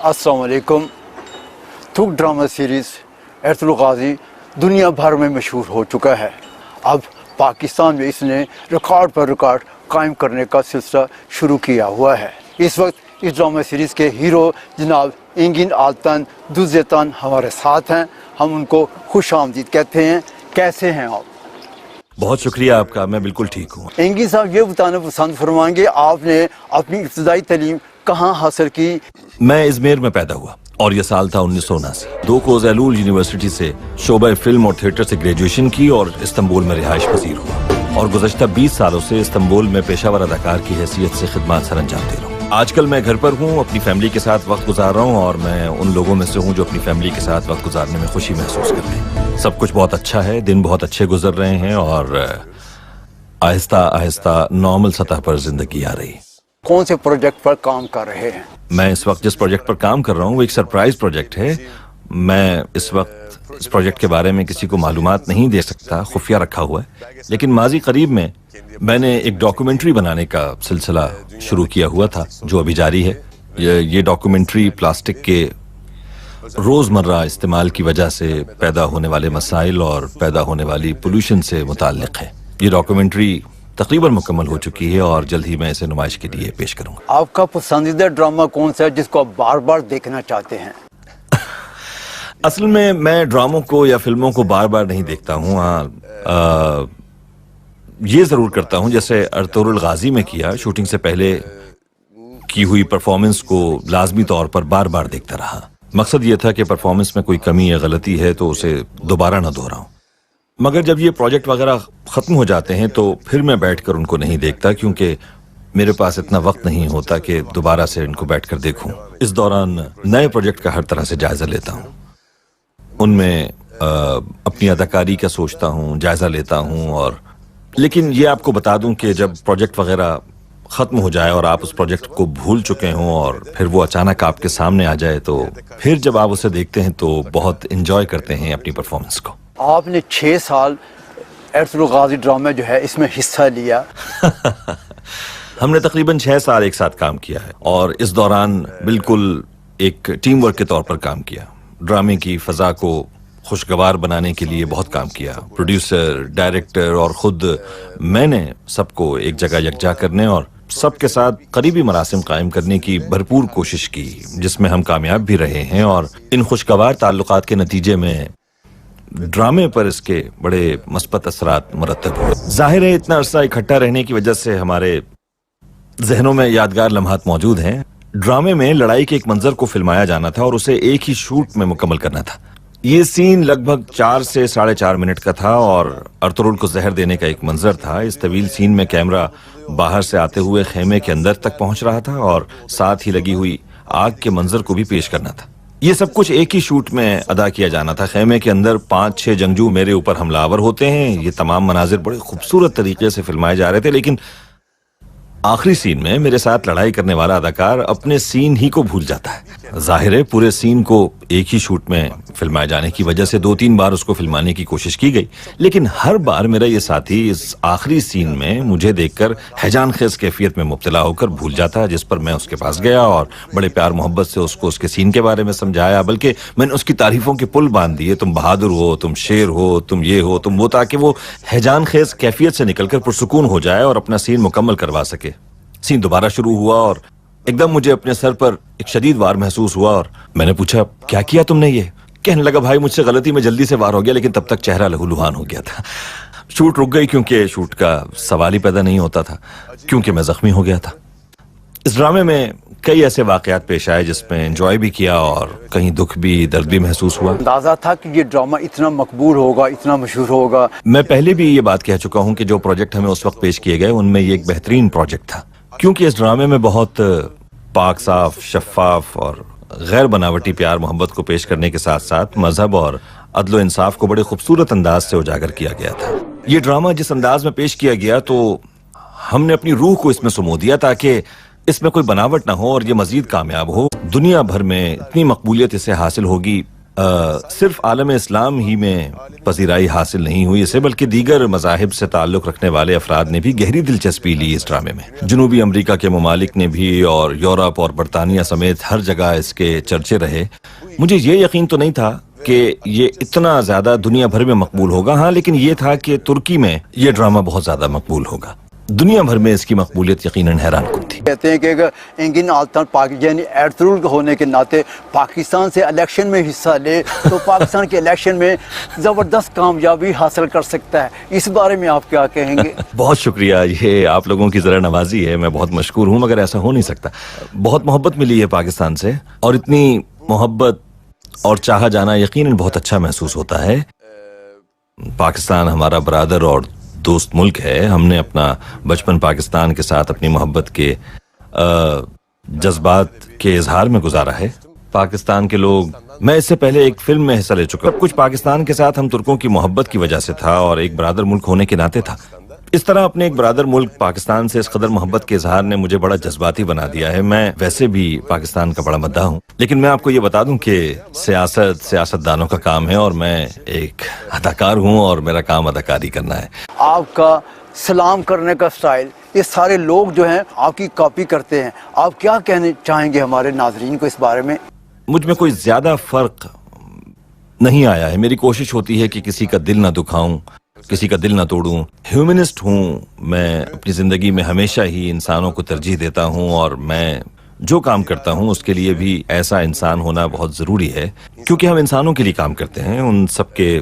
अस्सलाम वालेकुम। थुक ड्रामा सीरीज़ एरतुल गाजी दुनिया भर में मशहूर हो चुका है। अब पाकिस्तान में इसने रिकॉर्ड पर रिकॉर्ड कायम करने का सिलसिला शुरू किया हुआ है। इस वक्त इस ड्रामा सीरीज़ के हीरो जनाब इंगिन आल्तन दुज़ेतन हमारे साथ हैं। हम उनको खुश आमदीद कहते हैं। कैसे हैं आप? बहुत शुक्रिया आपका, मैं बिल्कुल ठीक हूँ। इंगिन साहब, ये बताना पसंद फरमाएंगे आपने अपनी इब्तदाई तालीम कहाँ हासिल की? मैं इजमेर में पैदा हुआ और यह साल था 1979। दो को ज़ैलूल यूनिवर्सिटी से शोबा फिल्म और थिएटर से ग्रेजुएशन की और इस्तांबुल में रिहाइश पसीर हुआ और गुज़श्ता 20 सालों से इस्तांबुल में पेशावर अदाकार की हैसियत से खिदमत सर अंजाम दे रहा हूँ। आजकल मैं घर पर हूँ, अपनी फैमिली के साथ वक्त गुजार रहा हूँ और मैं उन लोगों में से हूँ जो अपनी फैमिली के साथ वक्त गुजारने में खुशी महसूस करते हैं। सब कुछ बहुत अच्छा है, दिन बहुत अच्छे गुजर रहे हैं और आहिस्ता आहिस्ता नॉर्मल सतह पर जिंदगी आ रही। कौन से प्रोजेक्ट पर काम कर रहे हैं? मैं इस वक्त जिस प्रोजेक्ट पर काम कर रहा हूँ वो एक सरप्राइज प्रोजेक्ट है। मैं इस वक्त इस प्रोजेक्ट के बारे में किसी को मालूमात नहीं दे सकता, खुफिया रखा हुआ है। लेकिन माजी करीब में मैंने एक डॉक्यूमेंट्री बनाने का सिलसिला शुरू किया हुआ था जो अभी जारी है। ये डॉक्यूमेंट्री प्लास्टिक के रोज़मर्रा इस्तेमाल की वजह से पैदा होने वाले मसाइल और पैदा होने वाली पोल्यूशन से मुताल्लिक़ है। ये डॉक्यूमेंट्री तकरीबन मुकम्मल हो चुकी है और जल्द ही मैं इसे नुमाइश के लिए पेश करूंगा। आपका पसंदीदा ड्रामा कौन सा है जिसको आप बार बार देखना चाहते हैं? असल में मैं ड्रामों को या फिल्मों को बार बार नहीं देखता हूँ। हाँ, ये ज़रूर करता हूँ जैसे अर्तुगरुल गाजी में किया, शूटिंग से पहले की हुई परफॉर्मेंस को लाजमी तौर पर बार बार देखता रहा। मकसद ये था कि परफॉर्मेंस में कोई कमी या गलती है तो उसे दोबारा न दोहराऊं। मगर जब ये प्रोजेक्ट वगैरह ख़त्म हो जाते हैं तो फिर मैं बैठकर उनको नहीं देखता, क्योंकि मेरे पास इतना वक्त नहीं होता कि दोबारा से इनको बैठकर देखूं। इस दौरान नए प्रोजेक्ट का हर तरह से जायज़ा लेता हूं, उनमें अपनी अदाकारी का सोचता हूं, जायज़ा लेता हूं। और लेकिन ये आपको बता दूं कि जब प्रोजेक्ट वगैरह ख़त्म हो जाए और आप उस प्रोजेक्ट को भूल चुके हों और फिर वो अचानक आपके सामने आ जाए तो फिर जब आप उसे देखते हैं तो बहुत इंजॉय करते हैं अपनी परफॉर्मेंस को। आपने 6 साल एरतुगरुल गाजी ड्रामा जो है इसमें हिस्सा लिया। हमने तकरीबन 6 साल एक साथ काम किया है और इस दौरान बिल्कुल एक टीम वर्क के तौर पर काम किया। ड्रामे की फ़ज़ा को खुशगवार बनाने के लिए बहुत काम किया। प्रोड्यूसर, डायरेक्टर और ख़ुद मैंने सबको एक जगह यकजा करने और सबके साथ करीबी मरासिम कायम करने की भरपूर कोशिश की, जिसमें हम कामयाब भी रहे हैं। और इन खुशगवार ताल्लुकात के नतीजे में ड्रामे पर इसके बड़े मस्बत असरात मुरतब हुए। जाहिर है इतना अरसा इकट्ठा रहने की वजह से हमारे जहनों में यादगार लम्हात मौजूद हैं। ड्रामे में लड़ाई के एक मंजर को फिल्माया जाना था और उसे एक ही शूट में मुकम्मल करना था। ये सीन लगभग 4 से 4.5 मिनट का था और अर्तुगरुल को जहर देने का एक मंजर था। इस तवील सीन में कैमरा बाहर से आते हुए खेमे के अंदर तक पहुंच रहा था और साथ ही लगी हुई आग के मंजर को भी पेश करना था। ये सब कुछ एक ही शूट में अदा किया जाना था। खेमे के अंदर 5-6 जंगजू मेरे ऊपर हमलावर होते हैं। ये तमाम मनाजिर बड़े खूबसूरत तरीके से फिल्माए जा रहे थे, लेकिन आखिरी सीन में मेरे साथ लड़ाई करने वाला अदाकार अपने सीन ही को भूल जाता है। जाहिर है पूरे सीन को एक ही शूट में फिल्माए जाने की वजह से 2-3 बार उसको फिल्माने की कोशिश की गई, लेकिन हर बार मेरा ये साथी इस आखिरी सीन में मुझे देखकर हैजान खेज कैफियत में मुब्तला होकर भूल जाता है, जिस पर मैं उसके पास गया और बड़े प्यार मोहब्बत से उसको उसके सीन के बारे में समझाया। बल्कि मैंने उसकी तारीफों के पुल बांध दिए, तुम बहादुर हो, तुम शेर हो, तुम ये हो, तुम वो, ताकि वो हैजान खेज कैफियत से निकलकर पुरसुकून हो जाए और अपना सीन मुकम्मल करवा सके। सीन दोबारा शुरू हुआ और एकदम मुझे अपने सर पर एक शदीद वार महसूस हुआ और मैंने पूछा, क्या किया तुमने? ये कहने लगा, भाई मुझसे गलती में जल्दी से वार हो गया, लेकिन तब तक चेहरा लहूलुहान हो गया था। शूट रुक गई क्योंकि शूट का सवाल ही पैदा नहीं होता था, क्योंकि मैं जख्मी हो गया था। इस ड्रामे में कई ऐसे वाकयात पेश आए जिसमें एंजॉय भी किया और कहीं दुख भी, दर्द भी महसूस हुआ। अंदाजा था कि ये ड्रामा इतना मकबूल होगा, इतना मशहूर होगा? मैं पहले भी ये बात कह चुका हूँ कि जो प्रोजेक्ट हमें उस वक्त पेश किए गए उनमें ये एक बेहतरीन प्रोजेक्ट था, क्योंकि इस ड्रामे में बहुत पाक साफ, शफाफ और गैर बनावटी प्यार मोहब्बत को पेश करने के साथ साथ मजहब और अदल इंसाफ को बड़े खूबसूरत अंदाज से उजागर किया गया था। ये ड्रामा जिस अंदाज में पेश किया गया तो हमने अपनी रूह को इसमें सुमो दिया ताकि इसमें कोई बनावट ना हो और ये मजीद कामयाब हो। दुनिया भर में इतनी मकबूलियत इसे हासिल होगी صرف عالم اسلام ہی میں پذیرائی حاصل نہیں ہوئی اسے، بلکہ دیگر مذاہب سے تعلق رکھنے والے افراد نے بھی گہری دلچسپی لی اس ڈرامے میں۔ جنوبی امریکہ کے ممالک نے بھی اور یورپ اور برطانیہ سمیت ہر جگہ اس کے چرچے رہے۔ مجھے یہ یقین تو نہیں تھا کہ یہ اتنا زیادہ دنیا بھر میں مقبول ہوگا، ہاں لیکن یہ تھا کہ ترکی میں یہ ڈرامہ بہت زیادہ مقبول ہوگا۔ دنیا بھر میں اس کی مقبولیت یقیناً حیران کن تھی۔ کہتے ہیں کہ اگر انگن آلتان یعنی ایرترول ہونے کے ناطے پاکستان سے الیکشن میں حصہ لے تو پاکستان کے الیکشن میں زبردست کامیابی حاصل کر سکتا ہے، اس بارے میں آپ کیا کہیں گے؟ بہت شکریہ، یہ آپ لوگوں کی ذرا نوازی ہے، میں بہت مشکور ہوں، مگر ایسا ہو نہیں سکتا۔ بہت محبت ملی ہے پاکستان سے، اور اتنی محبت اور چاہا جانا یقیناً بہت اچھا محسوس ہوتا ہے۔ پاکستان ہمارا برادر اور دوست ملک ہے۔ ہم نے اپنا بچپن پاکستان کے ساتھ اپنی محبت کے جذبات کے اظہار میں گزارا ہے۔ پاکستان کے لوگ، میں اس سے پہلے ایک فلم میں حصہ لے چکا، سب کچھ پاکستان کے ساتھ ہم ترکوں کی محبت کی وجہ سے تھا اور ایک برادر ملک ہونے کے ناطے تھا۔ اس طرح اپنے ایک برادر ملک پاکستان سے اس قدر محبت کے اظہار نے مجھے بڑا جذباتی بنا دیا ہے۔ میں ویسے بھی پاکستان کا بڑا مداح ہوں، لیکن میں آپ کو یہ بتا دوں کہ سیاستدانوں کا کام ہے اور میں ایک اداکار ہوں اور میرا کام اداکاری کرنا ہے۔ آپ کا سلام کرنے کا سٹائل، یہ سارے لوگ جو ہیں آپ کی کاپی کرتے ہیں، آپ کیا کہنے چاہیں گے ہمارے ناظرین کو اس بارے میں؟ مجھ میں کوئی زیادہ فرق نہیں آیا ہے۔ میری کوشش ہوتی ہے کہ کسی کا دل نہ دکھاؤں، کسی کا دل نہ توڑوں۔ ہیومنسٹ ہوں میں، اپنی زندگی میں ہمیشہ ہی انسانوں کو ترجیح دیتا ہوں، اور میں جو کام کرتا ہوں اس کے لیے بھی ایسا انسان ہونا بہت ضروری ہے، کیونکہ ہم انسانوں کے لیے کام کرتے ہیں، ان سب کے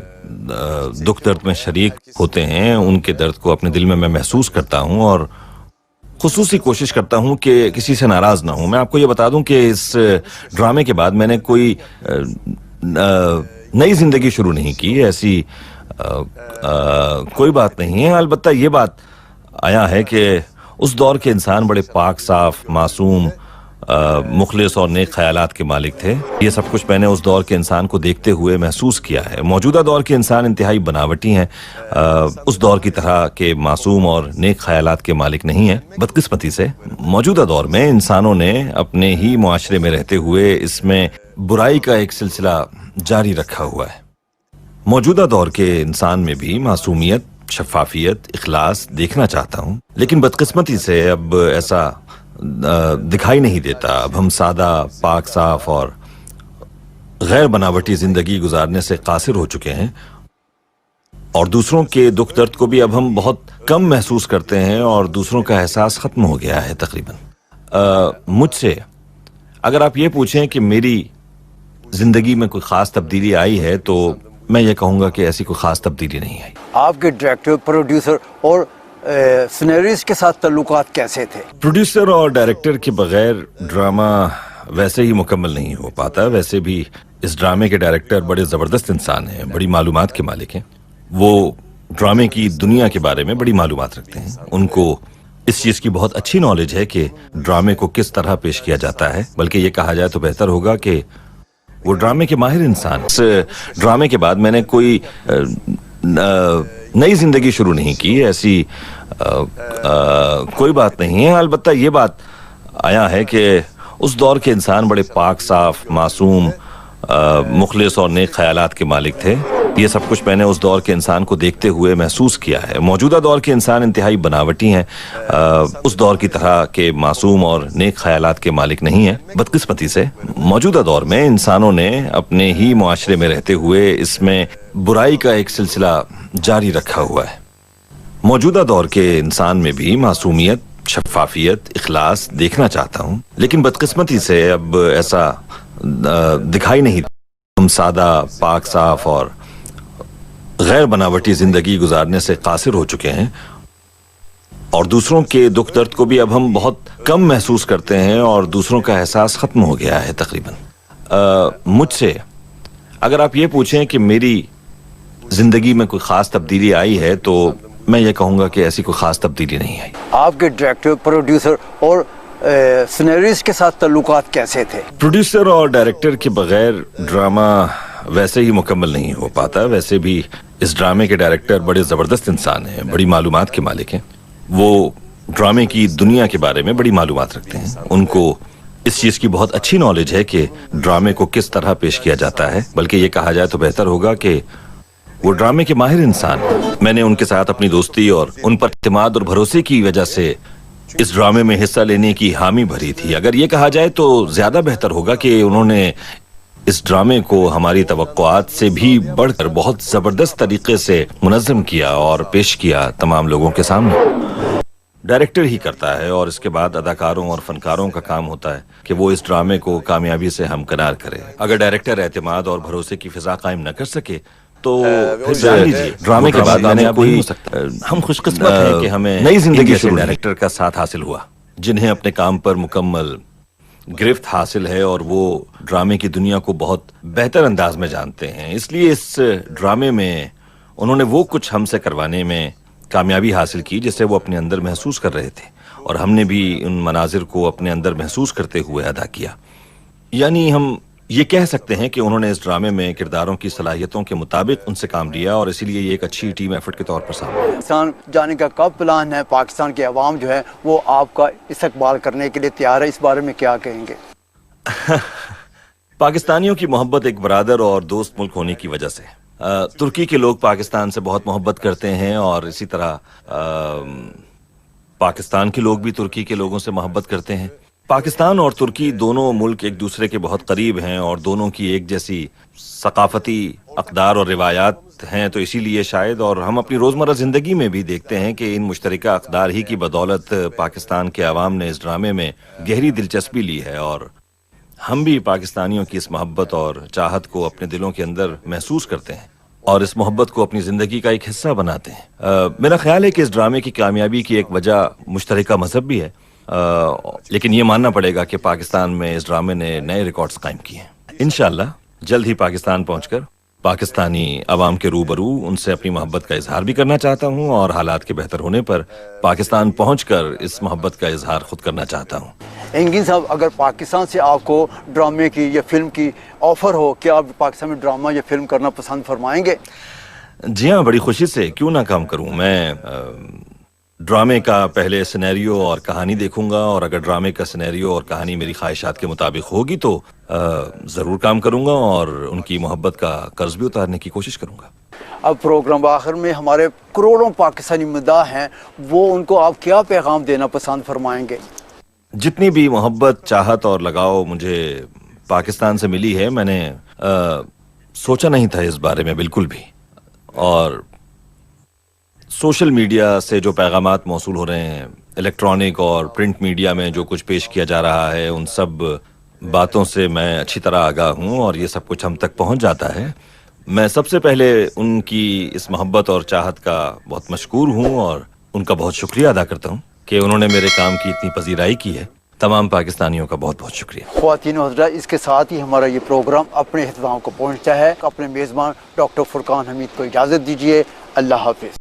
دکھ درد میں شریک ہوتے ہیں، ان کے درد کو اپنے دل میں محسوس کرتا ہوں، اور خصوصی کوشش کرتا ہوں کہ کسی سے ناراض نہ ہوں۔ میں آپ کو یہ بتا دوں کہ اس ڈرامے کے بعد میں نے کوئی نئی زندگی شروع نہیں کی، ایسی کوئی بات نہیں ہے۔ البتہ یہ بات آیا ہے کہ اس دور کے انسان بڑے پاک صاف، معصوم، مخلص اور نیک خیالات کے مالک تھے۔ یہ سب کچھ میں نے اس دور کے انسان کو دیکھتے ہوئے محسوس کیا ہے۔ موجودہ دور کے انسان انتہائی بناوٹی ہیں، اس دور کی طرح کے معصوم اور نیک خیالات کے مالک نہیں ہیں۔ بدقسمتی سے موجودہ دور میں انسانوں نے اپنے ہی معاشرے میں رہتے ہوئے اس میں برائی کا ایک سلسلہ جاری رکھا ہوا ہے۔ موجودہ دور کے انسان میں بھی معصومیت، شفافیت، اخلاص دیکھنا چاہتا ہوں، لیکن بدقسمتی سے اب ایسا دکھائی نہیں دیتا۔ اب ہم سادہ، پاک صاف اور غیر بناوٹی زندگی گزارنے سے قاصر ہو چکے ہیں، اور دوسروں کے دکھ درد کو بھی اب ہم بہت کم محسوس کرتے ہیں، اور دوسروں کا احساس ختم ہو گیا ہے تقریباً۔ مجھ سے اگر آپ یہ پوچھیں کہ میری زندگی میں کوئی خاص تبدیلی آئی ہے، تو میں یہ کہوں گا کہ ایسی کوئی خاص تبدیلی نہیں آئی۔ آپ کے ڈائریکٹر، پروڈیوسر اور سینریسٹ کے ساتھ تعلقات کیسے تھے؟ پروڈیوسر اور ڈائریکٹر کے بغیر ڈرامہ ویسے ہی مکمل نہیں ہو پاتا۔ ویسے بھی اس ڈرامے کے ڈائریکٹر بڑے زبردست انسان ہیں، بڑی معلومات کے مالک ہیں۔ وہ ڈرامے کی دنیا کے بارے میں بڑی معلومات رکھتے ہیں۔ ان کو اس چیز کی بہت اچھی نالج ہے کہ ڈرامے کو کس طرح پیش کیا جاتا ہے، بلکہ یہ کہا جائے تو بہتر ہوگا کہ وہ ڈرامے کے ماہر انسان۔ اس ڈرامے کے بعد میں نے کوئی نئی زندگی شروع نہیں کی، ایسی کوئی بات نہیں ہے۔ البتہ یہ بات آیا ہے کہ اس دور کے انسان بڑے پاک صاف، معصوم، مخلص اور نیک خیالات کے مالک تھے۔ یہ سب کچھ میں نے اس دور کے انسان کو دیکھتے ہوئے محسوس کیا ہے۔ موجودہ دور کے انسان انتہائی بناوٹی ہیں، اس دور کی طرح کے معصوم اور نیک خیالات کے مالک نہیں ہیں۔ بدقسمتی سے موجودہ دور میں انسانوں نے اپنے ہی معاشرے میں رہتے ہوئے اس میں برائی کا ایک سلسلہ جاری رکھا ہوا ہے۔ موجودہ دور کے انسان میں بھی معصومیت، شفافیت، اخلاص دیکھنا چاہتا ہوں، لیکن بدقسمتی سے اب ایسا دکھائی نہیں دیتا۔ ہم سادہ، پاک صاف اور غیر بناوٹی زندگی گزارنے سے قاصر ہو چکے ہیں، اور دوسروں کے دکھ درد کو بھی اب ہم بہت کم محسوس کرتے ہیں، اور دوسروں کا احساس ختم ہو گیا ہے تقریباً۔ مجھ سے اگر آپ یہ پوچھیں کہ میری زندگی میں کوئی خاص تبدیلی آئی ہے، تو میں یہ کہوں گا کہ ایسی کوئی خاص تبدیلی نہیں آئی۔ آپ کے ڈائریکٹر، پروڈیوسر اور سینریسٹ کے ساتھ تعلقات کیسے تھے؟ پروڈیوسر اور ڈائریکٹر کے بغیر ڈرامہ ویسے ہی مکمل نہیں ہو پاتا۔ ویسے بھی اس ڈرامے کے ڈائریکٹر بڑے زبردست انسان ہیں، بڑی معلومات کے مالک ہیں۔ وہ ڈرامے کی دنیا کے بارے میں بڑی معلومات رکھتے ہیں۔ ان کو इस चीज की बहुत अच्छी नॉलेज है कि ड्रामे को किस तरह पेश किया जाता है, बल्कि ये कहा जाए तो बेहतर होगा कि वो ड्रामे के माहिर इंसान। मैंने उनके साथ अपनी दोस्ती और उन पर इत्मीनान और भरोसे की वजह से इस ड्रामे में हिस्सा लेने की हामी भरी थी। अगर ये कहा जाए तो ज्यादा बेहतर होगा कि उन्होंने इस ड्रामे को हमारी तवक्कुआत से भी बढ़कर बहुत जबरदस्त तरीके से मुनज़्ज़म किया और पेश किया तमाम लोगों के सामने। डायरेक्टर ही करता है और इसके बाद अदाकारों और फनकारों का काम होता है कि वो इस ड्रामे को कामयाबी से हमकिनार करे। अगर डायरेक्टर एतमाद और भरोसे की फिजा कायम न कर सके तो फिर जान लीजिए ड्रामे के बाद मैंने कोई हम खुशकिस्मत हैं कि हमें नई जिंदगी से डायरेक्टर का साथ हासिल हुआ, जिन्हें अपने काम पर मुकम्मल गिरफ्त हासिल है और वो ड्रामे की दुनिया को बहुत बेहतर अंदाज में जानते हैं। इसलिए इस ड्रामे में उन्होंने वो कुछ हमसे करवाने में कामयाबी हासिल की जिसे वो अपने अंदर महसूस कर रहे थे, और हमने भी उन मनाजिर को अपने अंदर महसूस करते हुए अदा किया। यानी हम ये कह सकते हैं कि उन्होंने इस ड्रामे में किरदारों की सलाहियतों के मुताबिक उनसे काम लिया और इसीलिए ये एक अच्छी टीम एफर्ट के तौर पर सामने आया। पाकिस्तान जाने का कब प्लान है? पाकिस्तान के अवाम जो है वो आपका इस्तकबाल करने के लिए तैयार है, इस बारे में क्या कहेंगे? पाकिस्तानियों की मोहब्बत एक बरादर और दोस्त मुल्क होने की वजह से तुर्की के लोग पाकिस्तान से बहुत मोहब्बत करते हैं और इसी तरह पाकिस्तान के लोग भी तुर्की के लोगों से मोहब्बत करते हैं। पाकिस्तान और तुर्की दोनों मुल्क एक दूसरे के बहुत करीब हैं और दोनों की एक जैसी सकाफती अक़दार और रिवायात हैं, तो इसीलिए शायद और हम अपनी रोज़मर्रा ज़िंदगी में भी देखते हैं कि इन मुश्तरका अक़दार ही की बदौलत पाकिस्तान के अवाम ने इस ड्रामे में गहरी दिलचस्पी ली है और हम भी पाकिस्तानियों की इस मोहब्बत और चाहत को अपने दिलों के अंदर महसूस करते हैं और इस मोहब्बत को अपनी ज़िंदगी का एक हिस्सा बनाते हैं। मेरा ख्याल है कि इस ड्रामे की कामयाबी की एक वजह मुश्तरका मज़हब भी है, लेकिन ये मानना पड़ेगा कि पाकिस्तान में इस ड्रामे ने नए रिकॉर्ड्स कायम किए हैं। इंशाअल्लाह जल्द ही पाकिस्तान पहुंचकर पाकिस्तानी अवाम के रूबरू उनसे अपनी मोहब्बत का इजहार भी करना चाहता हूं और हालात के बेहतर होने पर पाकिस्तान पहुंचकर इस मोहब्बत का इजहार खुद करना चाहता हूं। एंगिन साहब, अगर पाकिस्तान से आपको ड्रामे की या फिल्म की ऑफर हो, क्या आप पाकिस्तान में ड्रामा या फिल्म करना पसंद फरमाएंगे? जी हाँ, बड़ी खुशी से, क्यों ना काम करूं। मैं ड्रामे का पहले सिनेरियो और कहानी देखूंगा और अगर ड्रामे का सिनेरियो और कहानी मेरी ख्वाहिशात के मुताबिक होगी तो ज़रूर काम करूंगा और उनकी मोहब्बत का कर्ज भी उतारने की कोशिश करूंगा। अब प्रोग्राम आखिर में हमारे करोड़ों पाकिस्तानी मदाह हैं, वो उनको आप क्या पैगाम देना पसंद फरमाएंगे? जितनी भी मोहब्बत, चाहत और लगाव मुझे पाकिस्तान से मिली है, मैंने सोचा नहीं था इस बारे में बिल्कुल भी, और सोशल मीडिया से जो पैगामात मौसूल हो रहे हैं, इलेक्ट्रॉनिक और प्रिंट मीडिया में जो कुछ पेश किया जा रहा है, उन सब बातों से मैं अच्छी तरह आगाह हूँ और ये सब कुछ हम तक पहुँच जाता है। मैं सबसे पहले उनकी इस मोहब्बत और चाहत का बहुत मशकूर हूँ और उनका बहुत शुक्रिया अदा करता हूँ कि उन्होंने मेरे काम की इतनी पजीराई की है। तमाम पाकिस्तानियों का बहुत बहुत शुक्रिया। ख्वातीन और हज़रात, इसके साथ ही हमारा ये प्रोग्राम अपने इख्तिताम को पहुँचता है। अपने मेज़बान डॉक्टर फुरकान हमीद को इजाज़त दीजिए। अल्लाह हाफिज़।